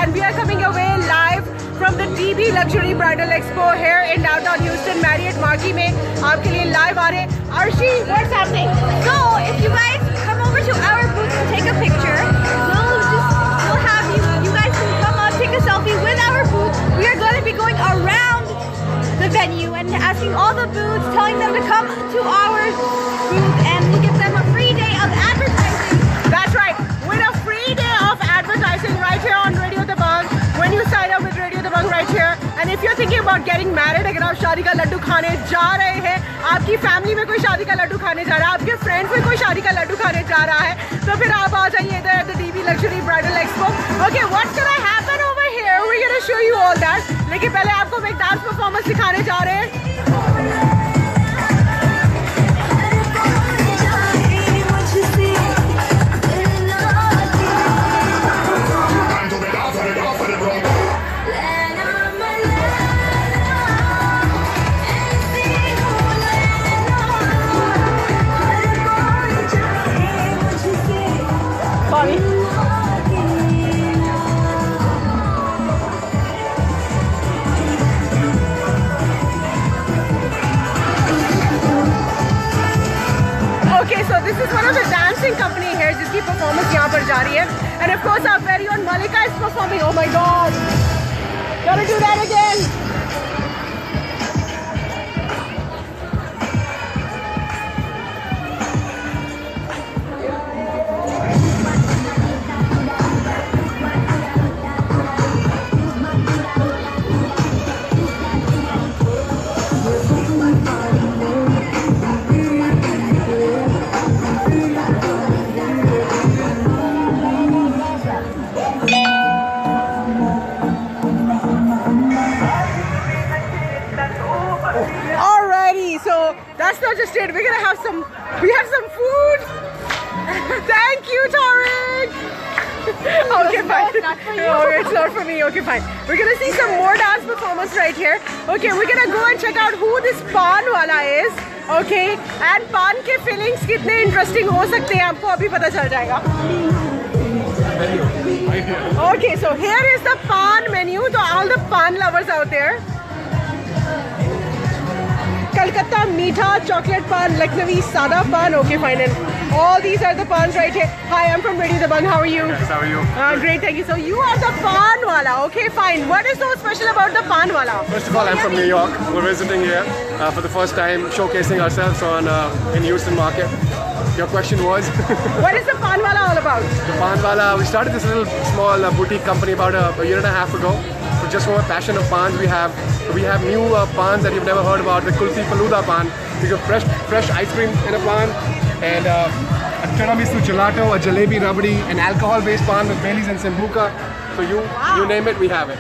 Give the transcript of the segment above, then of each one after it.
and we are coming away live from the DB Luxury Bridal Expo here in downtown Houston, Marriott Marquis में आपके लिए live आ रहे हैं. Arshi, what's happening? So if you guys come over to our booth and take a picture, we'll have you guys can come up, take a selfie with our booth. We are going to be going around the venue and asking all the booths, telling them to come to our booth, and we'll give them a free day of advertising. That's right, with a free day of advertising right here on Radio Dabang when you sign up with Radio Dabang right here. And if you're thinking about getting married, अगर आप शादी का लड्डू खाने जा रहे हैं, आपकी family में कोई शादी का लड्डू खाने जा रहा है, आपके फ्रेंड्स में कोई शादी का लड्डू खाने जा रहा है, तो फिर आप आ जाइए इधर at the DB Luxury Bridal Expo. Okay, what's gonna happen over here? We're gonna show you all that. लेकिन पहले आपको हम एक डांस परफॉर्मेंस दिखाने जा रहे हैं. Okay, so this is one of the dancing company here जिसकी performance यहाँ पर जा रही है. And of course our very own Malika is performing. Oh my God! Gotta do that again. That's not just it. We're gonna have some. We have some food. Thank you, Tariq. Okay, fine. It's not for you. Oh, it's not for me. Okay, fine. We're gonna see some more dance performance right here. Okay, we're gonna go and check out who this Pan wala is. Okay, and Pan के feelings कितने interesting हो सकते हैं आपको अभी पता चल जाएगा. Okay, so here is the Pan menu. So all the Pan lovers out there. Kolkata Meetha, Chocolate Pan, Lucknowi Sada Pan. Okay, fine. And all these are the pans right here. Hi, I'm from Radio Dabang. How are you? Yes, how are you? Great, thank you. So you are the Pan wala. Okay, fine. What is so special about the Pan wala? First of all, I'm from New York. We're visiting here for the first time, showcasing ourselves on in Houston market. Your question was? What is the Pan wala all about? The Pan wala, we started this little small boutique company about a year and a half ago. So just for a passion of pans, we have new pans that you've never heard about. The Kulfi Faluda pan. We got fresh ice cream in a pan, and a tiramisu gelato, a jalebi rabdi, an alcohol-based pan with Baileys and Sambuca. So you name it, we have it.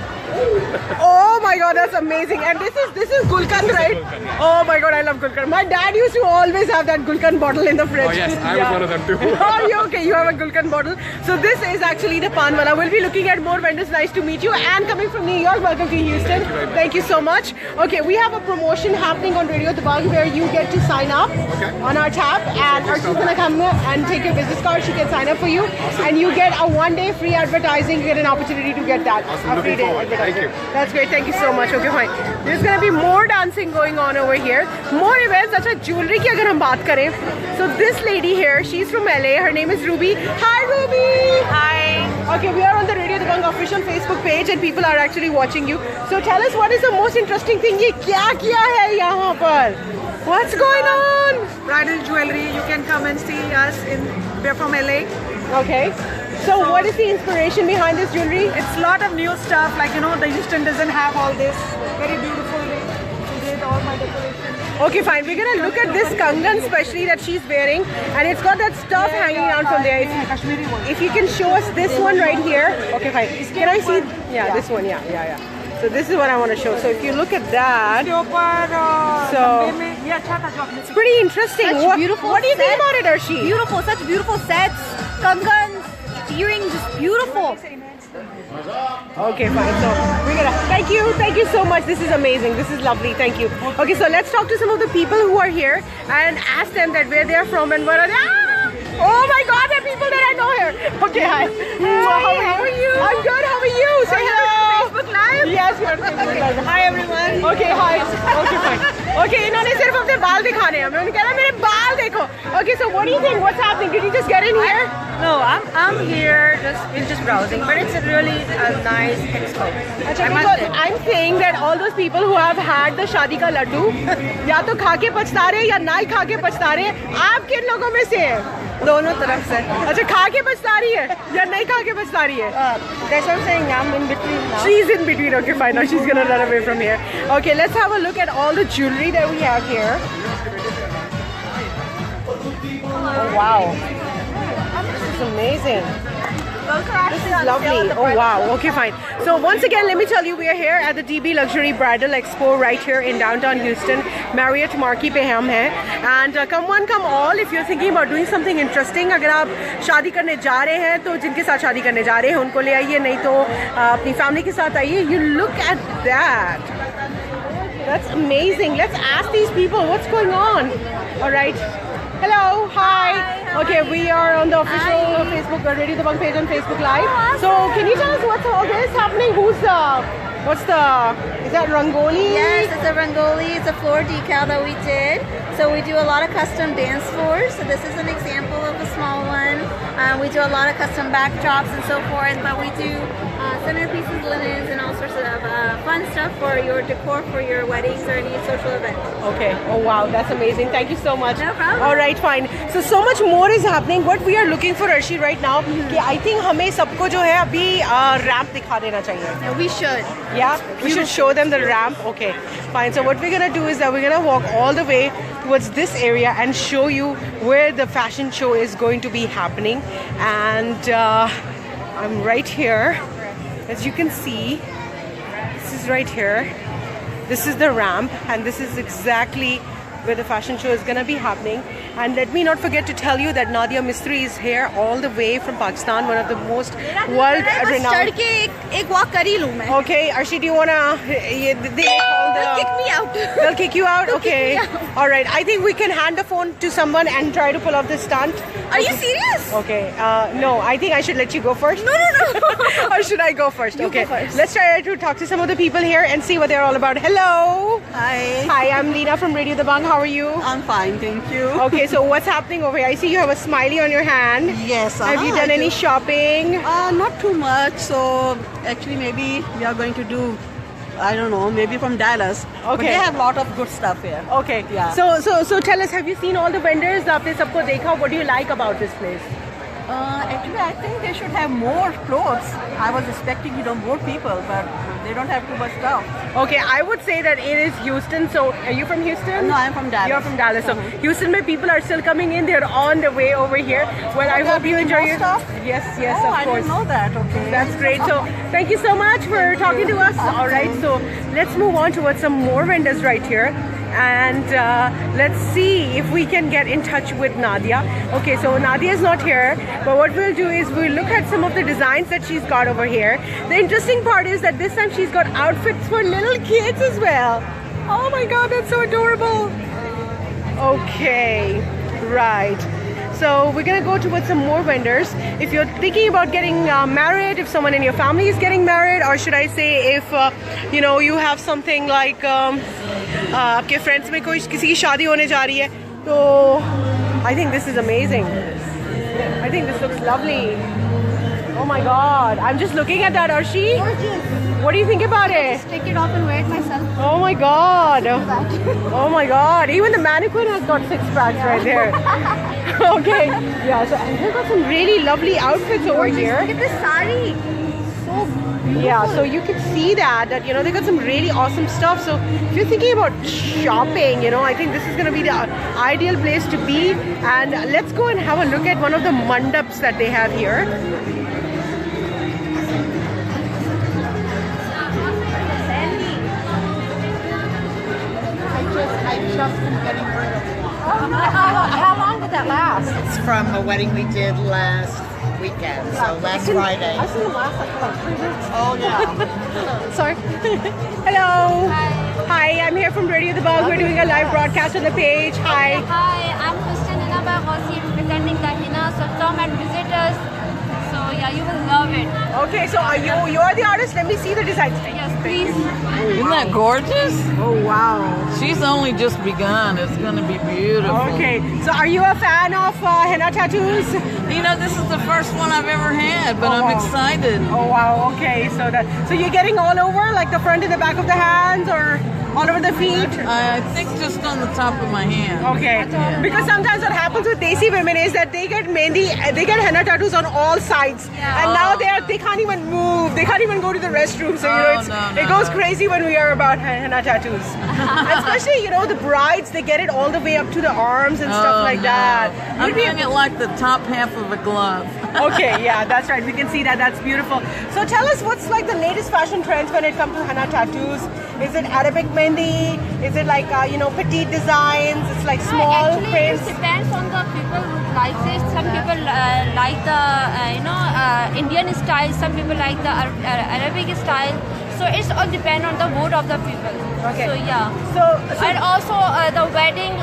Oh my God, that's amazing. And this is Gulkand, right? Oh my God, I love Gulkand. My dad used to always have that Gulkand bottle in the fridge. Oh yes, I was one of them too. Oh, you okay? You have a Gulkand bottle. So this is actually the Pan wala. We'll be looking at more vendors. Nice to meet you. And coming from New York, welcome to Houston. Thank you so much. Okay, we have a promotion happening on Radio Dabang where you get to sign up on our tab, and Arshi's gonna come and take your business card. She can sign up for you, and you get a one-day free advertising. You get an opportunity to get that. Awesome. Looking forward. Thank you. That's great. Thank you so much. Okay, fine. There's gonna be more dancing going on over here. More events. अच्छा jewelry की अगर हम बात करें, so this lady here, she's from LA. Her name is Ruby. Hi, Ruby. Hi. Okay, we are on the Radio Dabang official Facebook page, and people are actually watching you. So tell us, what is the most interesting thing? ये क्या किया है यहाँ पर? What's going on? Bridal jewelry. You can come and see us. We're from LA. Okay. So what is the inspiration behind this jewelry? It's a lot of new stuff. Like, you know, the Houston doesn't have all this. Very beautiful. We did all my decorations. Okay, fine. We're gonna look at this kangan especially that she's wearing, and it's got that stuff hanging down from there. Kashmiri one. If you can show us this one right here. Okay, fine. Can I see? Yeah, this one. Yeah. So this is what I want to show. So if you look at that, so it's pretty interesting. Such beautiful What do you think sets. about it, Arshi? Beautiful, such beautiful sets, kangans, earrings, just beautiful. Okay, fine. So we're gonna thank you so much. This is amazing. This is lovely. Thank you. Okay, so let's talk to some of the people who are here and ask them that where they're from and what are they. Oh my God, there are people that I know here. Okay, hi. How are you? I'm good. How are you? Say hello. Facebook Live? Yes, we are on Facebook Live. Hi everyone. Okay, hi. Okay, fine. Okay, इन्होंने सिर्फ अपने बाल दिखाने हैं. उन्होंने कहा मेरे बाल देखो. Okay, so what do you think? What's happening? Did you just get in here? No, I'm here just browsing, but it's a really nice expo. अच्छा, I must because say. I'm saying that all those people who have had the शादी का लड्डू या तो खा के पछता रहे या ना ही खा के पछता रहे, आप किन लोगों में से हैं? दोनों तरफ से. अच्छा, खा के पछता रही है या नहीं खा के पछता रही है? That's what I'm saying. I'm in between now. She's in between. Okay, fine. Now she's gonna run away from here. Okay, let's have a look at all the jewelry that we have here. Oh wow, this is amazing. This is lovely. Oh wow. Okay, fine. So once again, let me tell you, we are here at the DB Luxury Bridal Expo right here in downtown Houston. Marriott Marquis पे हम हैं. And come one, come all. If you're thinking about doing something interesting, अगर आप शादी करने जा रहे हैं तो जिनके साथ शादी करने जा रहे हैं उनको ले आइए, नहीं तो अपनी फैमिली के साथ आइए. You look at that. That's amazing. Let's ask these people what's going on. All right. Hello. Hi. Okay, we are on the official Facebook Radio The Bang page on Facebook Live. So, can you tell us what's all this happening? Is that Rangoli? Yes, it's a Rangoli. It's a floor decal that we did. So we do a lot of custom dance floors. So this is an example of a small one. We do a lot of custom backdrops and so forth. But we do centerpieces, linens, and all sorts of fun stuff for your decor for your weddings or any social events. Okay. Oh wow, that's amazing. Thank you so much. No problem. All right, fine. So much more is happening. What we are looking for, Arshi, right now, कि I think हमें सबको जो है अभी ramp दिखा देना चाहिए. Yeah, we should. Yeah, we should show them the ramp. Okay, fine. So what we're gonna do is that we're gonna walk all the way towards this area and show you where the fashion show is going to be happening. And I'm right here, as you can see. This is right here. This is the ramp, and this is exactly where the fashion show is gonna be happening. And let me not forget to tell you that Nadia Mistry is here all the way from Pakistan, one of the most world-renowned. एक walk करी लूँ मैं. Okay, Arshi, do you wanna? They'll Kick me out. They'll kick you out. Okay. All right. I think we can hand the phone to someone and try to pull off this stunt. Are you serious? Okay. No, I think I should let you go first. No. Or should I go first? You Okay. go first. Let's try to talk to some of the people here and see what they're all about. Hello. Hi. Hi, I'm Lena from Radio The Bang. How are you? I'm fine, thank you. Okay, so what's happening over here? I see you have a smiley on your hand. Yes. Have you done any shopping? Not too much. So actually, maybe we are going to do. I don't know. Maybe from Dallas. But Okay. they have a lot of good stuff here. Okay. Yeah. So tell us, have you seen all the vendors? आपने सबको देखा? What do you like about this place? Actually, I think they should have more clothes. I was expecting, more people, but they don't have too much stuff. Okay, I would say that it is Houston. So, are you from Houston? No, I'm from Dallas. You're from Dallas. So, Houston, where people are still coming in, they're on their way over here. Well, I hope you enjoy your stuff. Yes, Oh, of I course. didn't know that. Okay. That's great. So, thank you so much for talking to us. All right, so let's move on towards some more vendors right here. And let's see if we can get in touch with Nadia. Okay, so Nadia is not here, but what we'll do is we'll look at some of the designs that she's got over here. The interesting part is that this time she's got outfits for little kids as well. Oh my god, that's so adorable. Okay, right. So we're gonna go towards some more vendors. If you're thinking about getting married, if someone in your family is getting married, or should I say if you have something like आपके friends में कोई किसी की शादी होने जा रही है, तो I think this is amazing. I think this looks lovely. Oh my god, I'm just looking at that, Arshi. What do you think about it? Just take it off and wear it myself. Oh my god. Oh my god. Even the mannequin has got six packs right there. Okay. Yeah, so and they've got some really lovely outfits over here. Look at this sari. Yeah, so you can see that they got some really awesome stuff. So if you're thinking about shopping, I think this is going to be the ideal place to be. And let's go and have a look at one of the mandaps that they have here. I just am getting rid of it. How long did that last? It's from a wedding we did last weekend, so last Friday. I've seen it last like 3 weeks. Oh yeah. Sorry. Hello. Hi, I'm here from Radio The Bug. We're doing a live broadcast on the page. Hi. Hi, I'm Kristen Inaba Gossi representing the Hina come and visit us. So yeah, you will love it. Okay, so are you're the artist? Let me see the designs. Yes, please. Isn't that gorgeous? Oh wow. She's only just begun. It's going to be beautiful. Okay, so are you a fan of henna tattoos? You know, this is the first one I've ever had, but Oh, I'm wow. excited. Oh wow. Okay, so you're getting all over, like the front and the back of the hands, or all over the feet? I think just on the top of my hand. Okay, because sometimes what happens with Desi women is that they get henna tattoos on all sides, and now they can't even move, they can't even go to the restroom. So it goes crazy when we hear about henna tattoos, especially the brides, they get it all the way up to the arms and stuff like that. I'm doing it like the top half of a glove. Okay, yeah, that's right. We can see that. That's beautiful. So tell us, what's like the latest fashion trends when it comes to henna tattoos? Is it Arabic mehendi? Is it like petite designs? It's like small Actually, prints. it depends on the people who like it. Some people like the Indian style. Some people like the Arabic style. So it's all depend on the mood of the people. Okay. So yeah. So And also the wedding,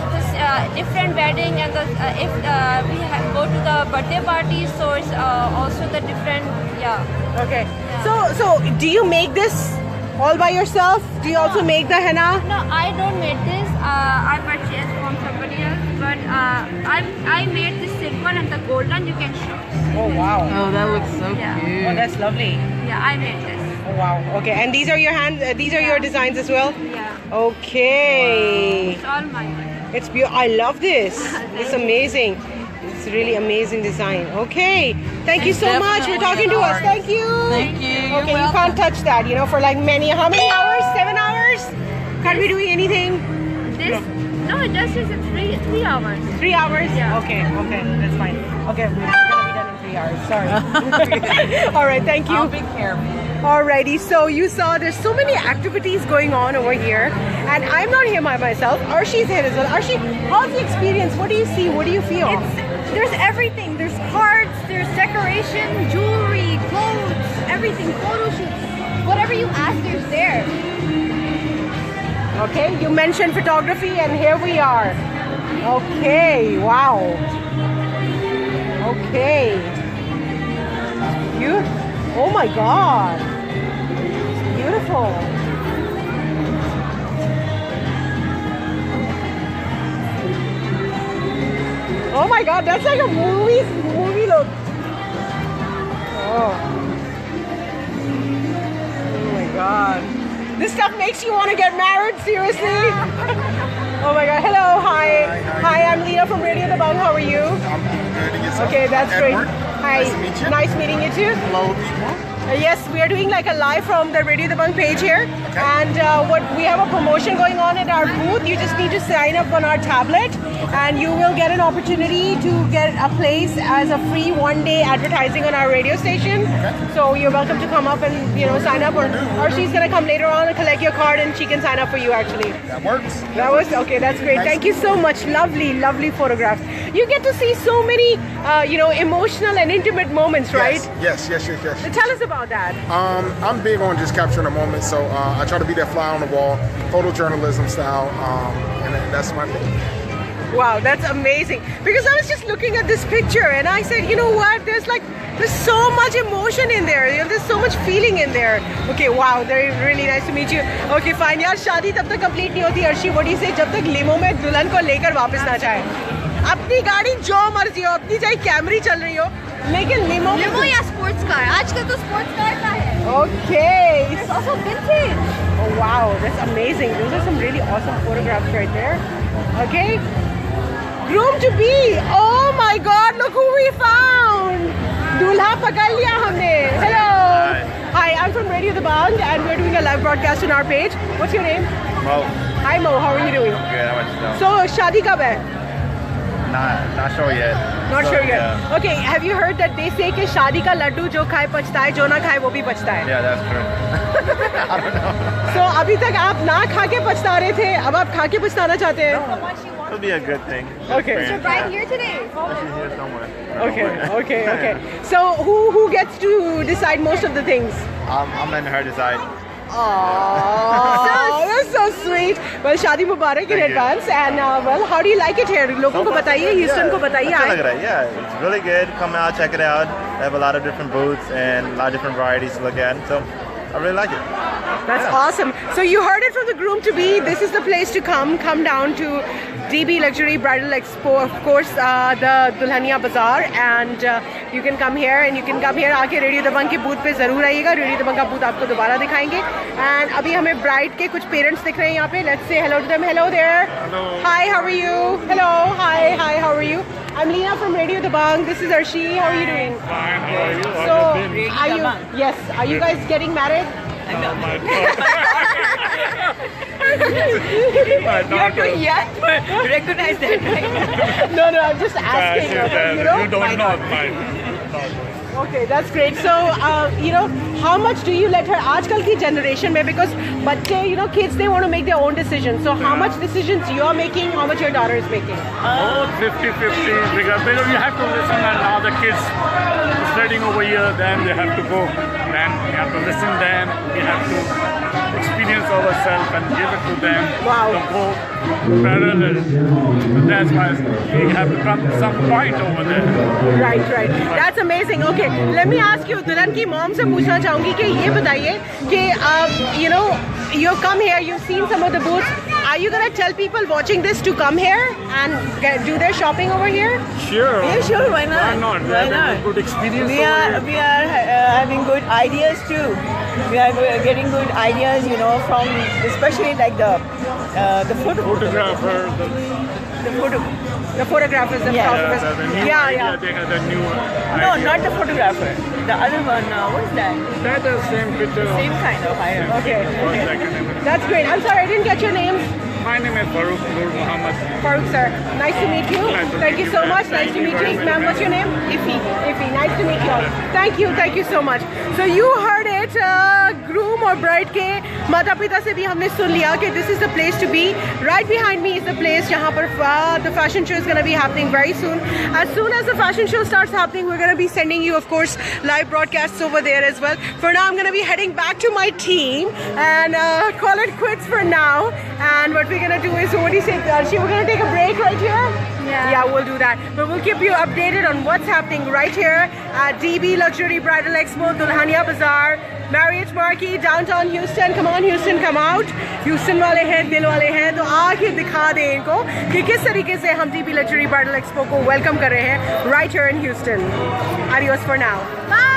different wedding, and if we go to the birthday party, so it's also the different. Yeah. okay. So do you make this all by yourself? Do you also make the henna? No, I don't make this. I purchased from somebody else, but I made the silver and the golden. You can show. Oh wow. Oh, that looks so Yeah. cute. Oh, that's lovely. Yeah, I made this. Oh wow. Okay, and these are your these are your designs as well? Yeah. Okay. It's all my money. It's beautiful. I love this. It's amazing. It's really amazing design. Okay. Thank you so much for Definitely talking to an us. art. Thank you. Thank you. You're Okay, you welcome. can't touch that, for like how many hours? 7 hours? Can't be doing anything? This? No, it does is 3 hours. 3 hours? Yeah. Okay, that's fine. Okay, we're gonna be done in 3 hours. Sorry. All right, thank you. I'll be careful. Alrighty, so you saw there's so many activities going on over here, and I'm not here by myself. Arshi's here as well. Arshi, how's the experience? What do you see? What do you feel? There's everything. There's cards, there's decoration, jewelry, clothes, everything. Photo shoots. Whatever you ask, there's there. Okay, you mentioned photography, and here we are. Okay, wow. Okay. You? Oh my God. It's beautiful. Oh my God, that's like a movie look. Oh. Oh my God. This stuff makes you want to get married, seriously? Oh my God, hello, hi. Hi, I'm Leah from Radio The Bung, how are you? I'm good to yourself. Okay, that's Edward, great. Hi, Nice to meet you. nice meeting you too. Hello, people. Yes, we are doing like a live from the Radio The Bung page here, and what we have a promotion going on at our booth. You just need to sign up on our tablet, and you will get an opportunity to get a place as a free one-day advertising on our radio station. So you're welcome to come up and sign up, or she's gonna come later on and collect your card, and she can sign up for you actually. That works. That was okay. That's great. Thank you so much. Lovely, lovely photographs. You get to see so many, emotional and intimate moments, right? Yes. Tell us about that. I'm big on just capturing a moment, so I try to be that fly on the wall, photojournalism style, and that's my thing. Wow, that's amazing. Because I was just looking at this picture and I said, you know what? There's so much emotion in there. There's so much feeling in there. Okay, wow, very really nice to meet you. Okay, fine. यार शादी तब तक complete नहीं होती Arshi. What do you say? जब तक limo में दुल्हन को लेकर वापस ना जाए. अपनी गाड़ी जो मर्जी हो, अपनी चाहे कैमरी चल रही हो, लेकिन लिमो या स्पोर्ट्स कार. आजकल तो स्पोर्ट्स कार का है. Okay. There's also vintage. Oh wow, that's amazing. Those are some really awesome photographs right there. Okay. Groom to be. Oh my God, look who we found. Dulha pakad liya humne. Hello. Hi, I'm from Radio The Bung and we're doing a live broadcast on our page. What's your name? Mo. Hi Mo, how are you doing? Good, how much you know? So, shadi kab hai? Not sure yet. Not So, sure yet. Yeah, Okay, have you heard that they say कि शादी का लड्डू जो खाए पछता है, जो ना खाए वो भी पछता है? yeah, that's true. I don't know. So अभी तक आप ना खा के पछता रहे थे, अब आप खा के पछताना चाहते हैं? It'll be a good thing. Okay. Experience. Right here today. She's here somewhere. Okay. So who gets to decide most of the things? I'm letting her decide. Oh, that's so sweet. Well, शादी मुबारक in advance. And well, how do you like it here? लोगों को बताइए, Houston को बताइए. अच्छा लग रहा है. Yeah, it's really good. Come out, check it out. They have a lot of different booths and a lot of different varieties to look at. So I really like it. That's awesome. So you heard it from the groom to be. This is the place to come. Come down to DB Luxury Bridal Expo. Of course, the Dulhania Bazaar, and you can come here. And you can come here. आके radio दबंग के booth पे जरूर आइएगा. Radio दबंग का booth आपको दोबारा दिखाएंगे. And अभी हमें ब्राइड के कुछ पेरेंट्स दिख रहे हैं यहाँ पे. Let's say hello to them. Hello there. Hello. Hi. How are you? Hello. Hi. Hi. How are you? I'm Lena from Radio Dabang. This is Arshi. How are you doing? Fine. How are you? So, How have you been? are you? Yes. Are you guys getting married? Oh my God. You're too young to recognize that, right? No, I'm just asking. You don't know mine. Okay, that's great. So, how much do you let her? आजकल की generation में, because बच्चे, kids, they want to make their own decisions. So, how much decisions you are making? How much your daughter is making? 50-50 because you have to listen, and now the kids studying over here, then they have to go. Then we have to listen them. We have to experience ourselves and give it to them. Wow. The whole parallel. So that's why we have to come to some point over there. Right. That's amazing. Okay, let me ask you, दुल्हन की mom से पूछना चाहूँगी कि ये बताइए कि you come here, you've seen some of the booths. Are you gonna tell people watching this to come here and do their shopping over here? Sure. Yeah, sure. Why not? Why not? Why Having not? a good experience We are having good ideas too. We are getting good ideas, from especially like the photographer. The photographers, the photographers. The new idea, they have the new No, idea. not the photographer. The other one, what is that? That is same picture. Same kind of iron. Okay. That's great. I'm sorry, I didn't get your name. My name is Farooq Nur Muhammad. Farooq, sir. Nice to meet you. Nice to Thank meet you you, so ma'am. much. Nice Thank to you meet very you. much, Ma'am, what's your name? Iffy. Nice to meet you all. Thank you so much. So you heard it. Groom or bride के माता पिता से भी हमने सुन लिया कि this is the place to be. Right behind me is the place जहाँ पर the fashion show is going to be happening very soon. As soon as the fashion show starts happening, we're going to be sending you, of course, live broadcasts over there as well. For now, I'm going to be heading back to my team and call it quits for now. And what we're going to do is, what do you say, Darshi? We're going to take a break right here? Yeah, we'll do that. But we'll keep you updated on what's happening right here at DB Luxury Bridal Expo, Dulhania Bazaar, Marriott Marquis, downtown Houston. Come on, Houston, come out. Houston वाले हैं, दिल वाले हैं, तो आके दिखा दें इनको कि किस तरीके से हम DB Luxury Bridal Expo को welcome कर रहे हैं right here in Houston. Adios for now. Bye.